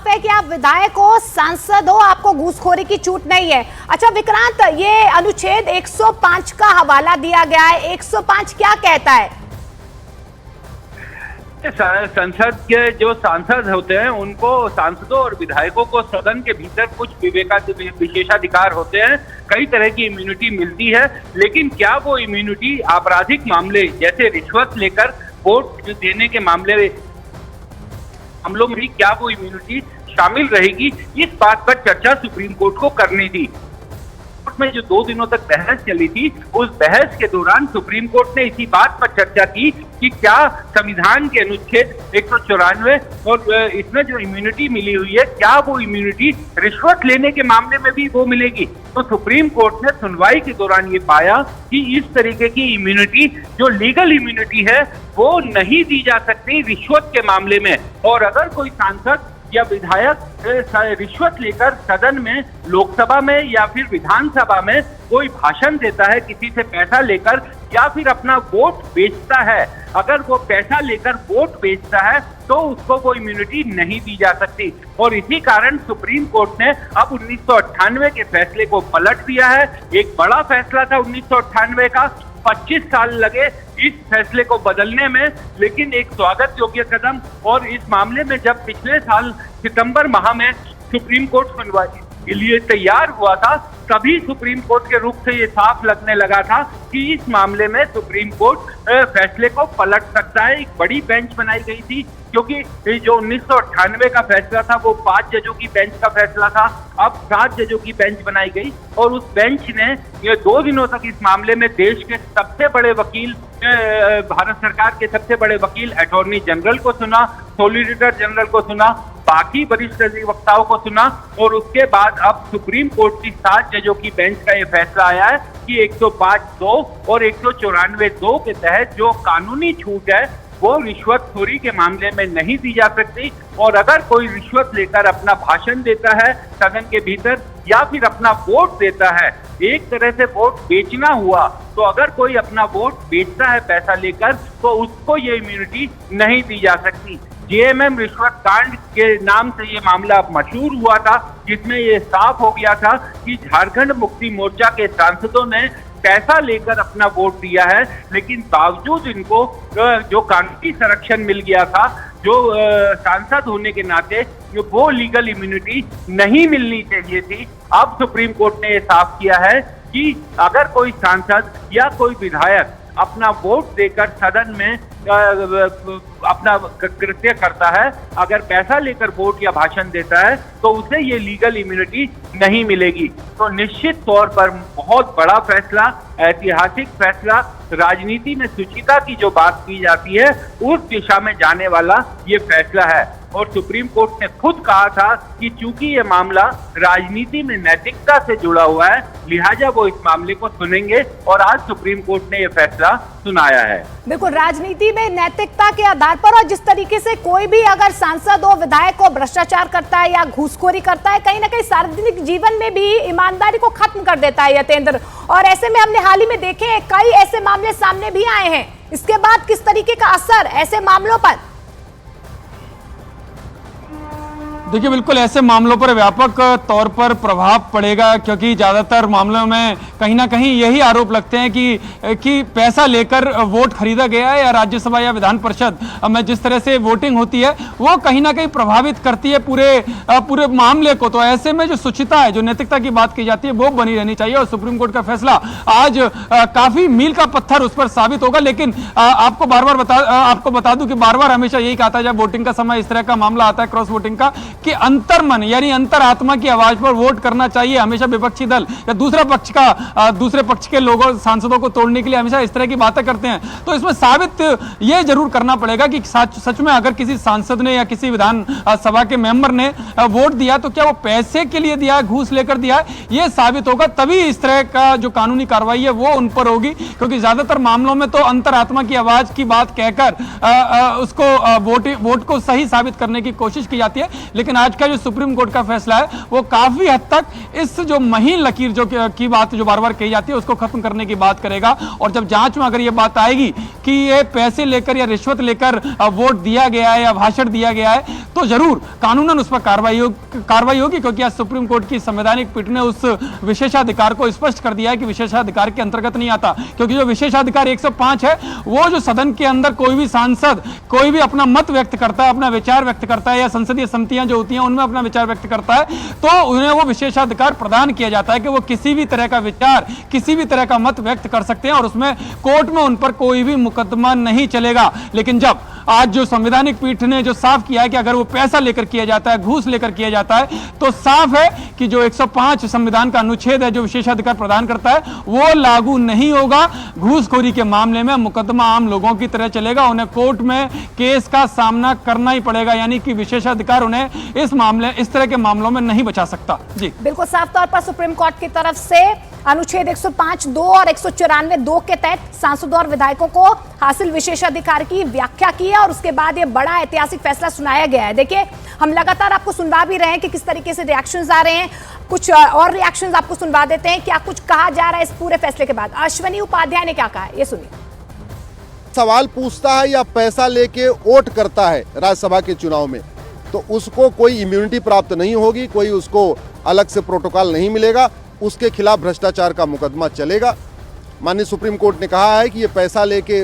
साफ है कि आप विधायक हो, सांसद हो, आपको घूसखोरी की छूट नहीं है। अच्छा विक्रांत, ये अनुच्छेद 105 का हवाला दिया गया है, 105 क्या कहता है? संसद के जो सांसद होते हैं उनको, सांसदों और विधायकों को सदन के भीतर कुछ विशेषाधिकार होते हैं, कई तरह की इम्यूनिटी मिलती है। लेकिन क्या वो इम्यूनिटी आपराधिक मामले जैसे रिश्वत लेकर वोट देने के मामलों में भी क्या वो इम्यूनिटी शामिल रहेगी, इस बात पर चर्चा सुप्रीम कोर्ट को करनी थी। कोर्ट में जो 2 दिनों तक बहस चली थी, उस बहस के दौरान सुप्रीम कोर्ट ने इसी बात पर चर्चा की कि क्या संविधान के अनुच्छेद 194 और इसमें जो इम्यूनिटी मिली हुई है, क्या वो इम्यूनिटी रिश्वत लेने के मामले में भी वो मिलेगी। तो सुप्रीम कोर्ट ने सुनवाई के दौरान ये पाया कि इस तरीके की इम्यूनिटी जो लीगल इम्यूनिटी है वो नहीं दी जा सकती रिश्वत के मामले में। और अगर कोई सांसद या विधायक रिश्वत लेकर सदन में, लोकसभा में या फिर विधानसभा में कोई भाषण देता है, किसी से पैसा लेकर या फिर अपना वोट बेचता है, अगर वो पैसा लेकर वोट बेचता है तो उसको वो इम्यूनिटी नहीं दी जा सकती। और इसी कारण सुप्रीम कोर्ट ने अब 1998 के फैसले को पलट दिया है। एक बड़ा फैसला था 1998 का, 25 साल लगे इस फैसले को बदलने में, लेकिन एक स्वागत योग्य कदम। और इस मामले में जब पिछले साल सितंबर माह में सुप्रीम कोर्ट सुनवाई के लिए तैयार हुआ था, तभी सुप्रीम कोर्ट के रुख से ये साफ लगने लगा था कि इस मामले में सुप्रीम कोर्ट फैसले को पलट सकता है। एक बड़ी बेंच बनाई गई थी, क्योंकि जो 1998 का फैसला था वो 5 जजों की बेंच का फैसला था, अब 7 जजों की बेंच बनाई गई। और उस बेंच ने ये 2 दिनों तक इस मामले में देश के सबसे बड़े वकील, भारत सरकार के सबसे बड़े वकील अटॉर्नी जनरल को सुना, सॉलिसिटर जनरल को सुना, बाकी वरिष्ठ अधिवक्ताओं को सुना। और उसके बाद अब सुप्रीम कोर्ट की 7 जजों की बेंच का ये फैसला आया है कि 105(2) और 194(2) के तहत जो कानूनी छूट है वो रिश्वतखोरी के मामले में नहीं दी जा सकती। और अगर कोई रिश्वत लेकर अपना भाषण देता है सदन के भीतर या फिर अपना वोट देता है, एक तरह से वोट बेचना हुआ, तो अगर कोई अपना वोट बेचता है पैसा लेकर तो उसको ये इम्यूनिटी नहीं दी जा सकती। जेएमएम रिश्वत कांड के नाम से ये मामला मशहूर हुआ था, जिसमें ये साफ हो गया था कि झारखंड मुक्ति मोर्चा के सांसदों ने पैसा लेकर अपना वोट दिया है, लेकिन बावजूद इनको जो कानूनी संरक्षण मिल गया था, जो सांसद होने के नाते वो लीगल इम्यूनिटी नहीं मिलनी चाहिए थी। अब सुप्रीम कोर्ट ने ये साफ किया है कि अगर कोई सांसद या कोई विधायक अपना वोट देकर सदन में अपना कृत्य करता है, अगर पैसा लेकर वोट या भाषण देता है तो उसे ये लीगल इम्यूनिटी नहीं मिलेगी। तो निश्चित तौर पर बहुत बड़ा फैसला, ऐतिहासिक फैसला, राजनीति में शुचिता की जो बात की जाती है उस दिशा में जाने वाला ये फैसला है। और सुप्रीम कोर्ट ने खुद कहा था कि चूंकि ये मामला राजनीति में नैतिकता से जुड़ा हुआ है, लिहाजा वो इस मामले को सुनेंगे। और आज सुप्रीम कोर्ट ने ये फैसला सुनाया है। बिल्कुल, राजनीति में नैतिकता के आधार पर, और जिस तरीके से कोई भी अगर सांसद हो, विधायक हो, भ्रष्टाचार करता है या घूसखोरी करता है, कहीं ना कहीं सार्वजनिक जीवन में भी ईमानदारी को खत्म कर देता है यतेंद्र। और ऐसे में हमने हाल ही में देखे कई ऐसे मामले सामने भी आए हैं। इसके बाद किस तरीके का असर ऐसे मामलों पर? देखिए, बिल्कुल ऐसे मामलों पर व्यापक तौर पर प्रभाव पड़ेगा, क्योंकि ज़्यादातर मामलों में कहीं ना कहीं यही आरोप लगते हैं कि पैसा लेकर वोट खरीदा गया है, या राज्यसभा या विधान परिषद में जिस तरह से वोटिंग होती है वो कहीं ना कहीं प्रभावित करती है पूरे मामले को। तो ऐसे में जो शुचिता है, जो नैतिकता की बात की जाती है, वो बनी रहनी चाहिए। और सुप्रीम कोर्ट का फैसला आज काफ़ी मील का पत्थर उस पर साबित होगा। लेकिन आपको बता दूं कि बार बार हमेशा यही कहा था जब वोटिंग का समय इस तरह का मामला आता है, क्रॉस वोटिंग का, कि अंतर्मन यानी अंतरात्मा की आवाज पर वोट करना चाहिए। हमेशा विपक्षी दल या दूसरे पक्ष के लोगों, सांसदों को तोड़ने के लिए हमेशा इस तरह की बातें करते हैं। तो इसमें साबित यह जरूर करना पड़ेगा कि सच में अगर किसी सांसद ने या किसी विधान सभा के मेंबर ने वोट दिया तो क्या वो पैसे के लिए दिया है, घूस लेकर दिया है, यह साबित होगा। तभी इस तरह का जो कानूनी कार्रवाई है वो उन पर होगी, क्योंकि ज्यादातर मामलों में तो अंतरात्मा की आवाज की बात कहकर उसको वोट को सही साबित करने की कोशिश की जाती है। लेकिन लेकिन आज का जो सुप्रीम कोर्ट का फैसला है वो काफी हद तक इस जो महीन लकीर जो की बात जो बार बार कही जाती है उसको खत्म करने की बात करेगा। और जब जांच में अगर ये बात आएगी कि ये पैसे लेकर या रिश्वत लेकर वोट दिया गया है या भाषण दिया गया है तो जरूर कानूनन उस पर कार्रवाई होगी, क्योंकि आज सुप्रीम कोर्ट की संवैधानिक पीठ ने उस विशेषाधिकार को स्पष्ट कर दिया है कि विशेषाधिकार के अंतर्गत नहीं आता, क्योंकि जो विशेषाधिकार 105 है वो जो सदन के अंदर कोई भी सांसद कोई भी अपना मत व्यक्त करता है, अपना विचार व्यक्त करता है या संसदीय समितियां जो होती हैं उनमें अपना विचार व्यक्त करता है तो उन्हें वो विशेषाधिकार प्रदान किया जाता है कि वो किसी भी तरह का विचार किसी भी तरह का मत व्यक्त कर सकते हैं और उसमें कोर्ट में उन पर कोई भी मुकदमा नहीं चलेगा। लेकिन जब आज जो संवैधानिक पीठ ने जो साफ किया है कि अगर वो पैसा लेकर किया जाता है, घूस लेकर किया जाता है, तो साफ है कि जो 105 संविधान का अनुच्छेद है जो विशेषाधिकार प्रदान करता है वो लागू नहीं होगा। घूसखोरी के मामले में मुकदमा आम लोगों की तरह चलेगा, उन्हें कोर्ट में केस का सामना करना ही पड़ेगा, यानी कि विशेषाधिकार उन्हें इस तरह के मामलों में नहीं बचा सकता। जी बिल्कुल साफ तौर पर सुप्रीम कोर्ट की तरफ से अनुच्छेद 105(2) और 194(2) के तहत सांसदों और विधायकों को हासिल विशेषाधिकार की व्याख्या की है और उसके बाद ये बड़ा ऐतिहासिक फैसला सुनाया गया है। देखिए हम लगातार आपको सुनवा भी रहे हैं कि किस तरीके से रिएक्शंस आ रहे हैं, कुछ और रिएक्शंस आपको सुनवा देते हैं। क्या कुछ कहा जा रहा है इस पूरे फैसले के बाद? अश्विनी उपाध्याय ने क्या कहा है, ये सुनिए। सवाल पूछता है या पैसा लेके वोट करता है राज्यसभा के चुनाव में तो उसको कोई इम्यूनिटी प्राप्त नहीं होगी, कोई उसको अलग से प्रोटोकॉल नहीं मिलेगा, उसके खिलाफ भ्रष्टाचार का मुकदमा चलेगा। माननीय सुप्रीम कोर्ट ने कहा है कि ये पैसा लेके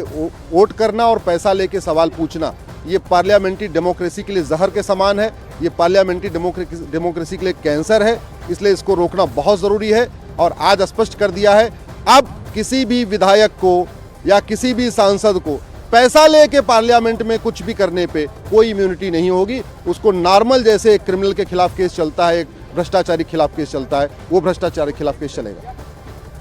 वोट करना और पैसा लेके सवाल पूछना ये पार्लियामेंट्री डेमोक्रेसी के लिए जहर के समान है, ये पार्लियामेंट्री डेमोक्रेसी के लिए कैंसर है, इसलिए इसको रोकना बहुत ज़रूरी है। और आज स्पष्ट कर दिया है अब किसी भी विधायक को या किसी भी सांसद को पैसा लेके पार्लियामेंट में कुछ भी करने पे कोई इम्यूनिटी नहीं होगी, उसको नॉर्मल जैसे एक क्रिमिनल के खिलाफ केस चलता है, एक भ्रष्टाचारी खिलाफ केस चलता है, वो भ्रष्टाचारी खिलाफ केस चलेगा।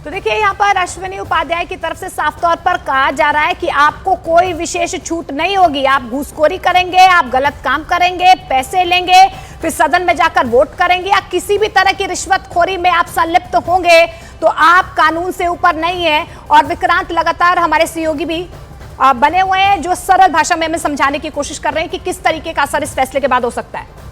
तो देखिए यहाँ पर अश्विनी उपाध्याय की तरफ से साफ तौर पर कहा जा रहा है कि आपको कोई विशेष छूट नहीं होगी, आप घूसखोरी करेंगे, आप गलत काम करेंगे, पैसे लेंगे, फिर सदन में जाकर वोट करेंगे या किसी भी तरह की रिश्वतखोरी में आप संलिप्त होंगे तो आप कानून से ऊपर नहीं है। और विक्रांत लगातार हमारे सहयोगी भी बने हुए हैं जो सरल भाषा में हमें समझाने की कोशिश कर रहे हैं कि किस तरीके का असर इस फैसले के बाद हो सकता है।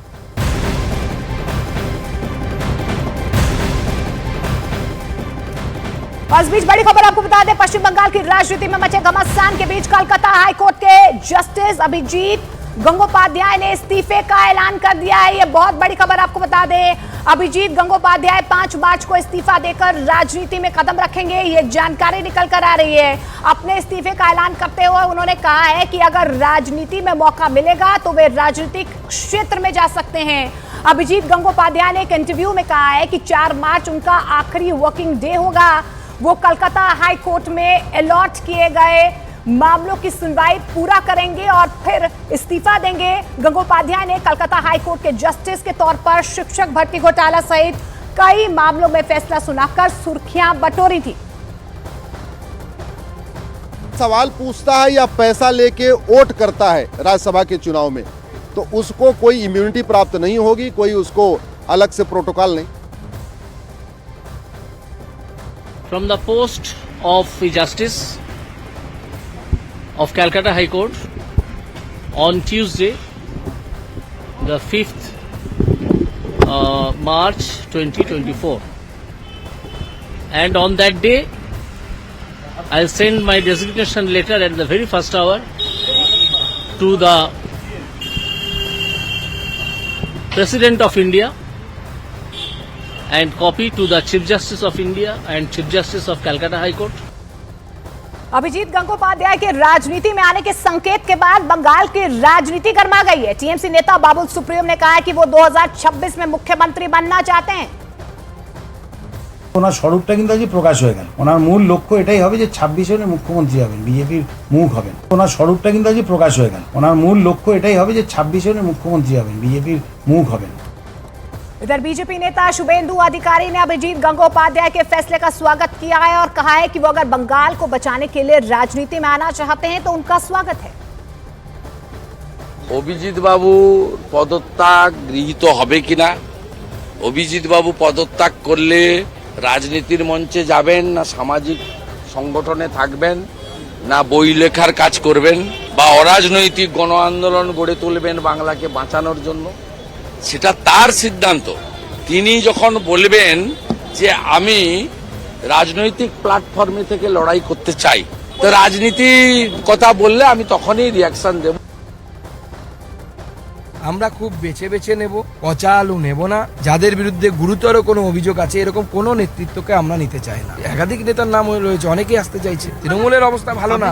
और इस बीच बड़ी खबर आपको बता दें, पश्चिम बंगाल की राजनीति में मचे घमासान के बीच कोलकाता हाईकोर्ट के जस्टिस अभिजीत गंगोपाध्याय ने इस्तीफे का ऐलान कर दिया है। यह बहुत बड़ी खबर आपको बता दें, अभिजीत गंगोपाध्याय 5 मार्च को इस्तीफा देकर राजनीति में कदम रखेंगे, ये जानकारी निकल कर आ रही है। अपने इस्तीफे का ऐलान करते हुए उन्होंने कहा है कि अगर राजनीति में मौका मिलेगा तो वे राजनीतिक क्षेत्र में जा सकते हैं। अभिजीत गंगोपाध्याय ने एक इंटरव्यू में कहा है कि 4 मार्च उनका आखिरी वर्किंग डे होगा, वो कलकत्ता हाई कोर्ट में अलॉट किए गए मामलों की सुनवाई पूरा करेंगे और फिर इस्तीफा देंगे। गंगोपाध्याय ने कलकत्ता हाई कोर्ट के जस्टिस के तौर पर शिक्षक भर्ती घोटाला सहित कई मामलों में फैसला सुनाकर सुर्खियां बटोरी थी। सवाल पूछता है या पैसा लेके वोट करता है राज्यसभा के चुनाव में तो उसको कोई इम्यूनिटी प्राप्त नहीं होगी, कोई उसको अलग से प्रोटोकॉल नहीं। From the post of Justice of Calcutta High Court on Tuesday, the 5th March 2024, and on that day I'll send my resignation letter at the very first hour to the President of India and copy to the Chief Justice of India and Chief Justice of Calcutta High Court. Abhijit Gangopadhyay के राजनीति में आने के संकेत के बाद बंगाल की राजनीति गर्मा गई है। टीएमसी नेता बाबुल सुप्रीम ने कहा है कि वो 2026 में मुख्यमंत्री बनना चाहते हैं। ওনার স্বরূপটা কিন্তু আজ প্রকাশ হয়ে গেল। ওনার মূল লক্ষ্য এটাই হবে যে 26 এ মুখ্যমন্ত্রী হবেন, বিজেপির মুখ হবেন। ওনার স্বরূপটা কিন্তু আজ প্রকাশ হয়ে গেল। ওনার মূল লক্ষ্য এটাই হবে যে 26 এ মুখ্যমন্ত্রী হবেন, বিজেপির মুখ হবেন। इधर बीजेपी नेता शुभेंदु अधिकारी ने अभिजीत गंगोपाध्याय के फैसले का स्वागत किया है और कहा है कि वो अगर बंगाल को बचाने के लिए राजनीति में आना चाहते हैं तो उनका स्वागत है। অভিজিৎ বাবু পদত্যাগ গৃহীত হবে কিনা, অভিজিৎ বাবু পদত্যাগ করলে রাজনীতির মঞ্চে যাবেন না সামাজিক সংগঠনে থাকবেন না বই লেখার কাজ করবেন বা অরাজনৈতিক গণ আন্দোলন গড়ে তুলবেন বাংলাকে বাঁচানোর জন্য, সেটা তার সিদ্ধান্ত। তিনি যখন বলবেন যে আমি রাজনৈতিক প্ল্যাটফর্মে থেকে লড়াই করতে চাই, তো রাজনীতির কথা বললে আমি তখনই রিয়াকশন দেব। আমরা খুব বেছে বেছে নেব, পচা আলু নেব না। যাদের বিরুদ্ধে গুরুতর কোনো অভিযোগ আছে এরকম কোনো নেতৃত্বকে আমরা নিতে চাই না। একাধিক নেতার নাম রয়েছে, অনেকেই আসতে চাইছে। তৃণমূলের অবস্থা ভালো না।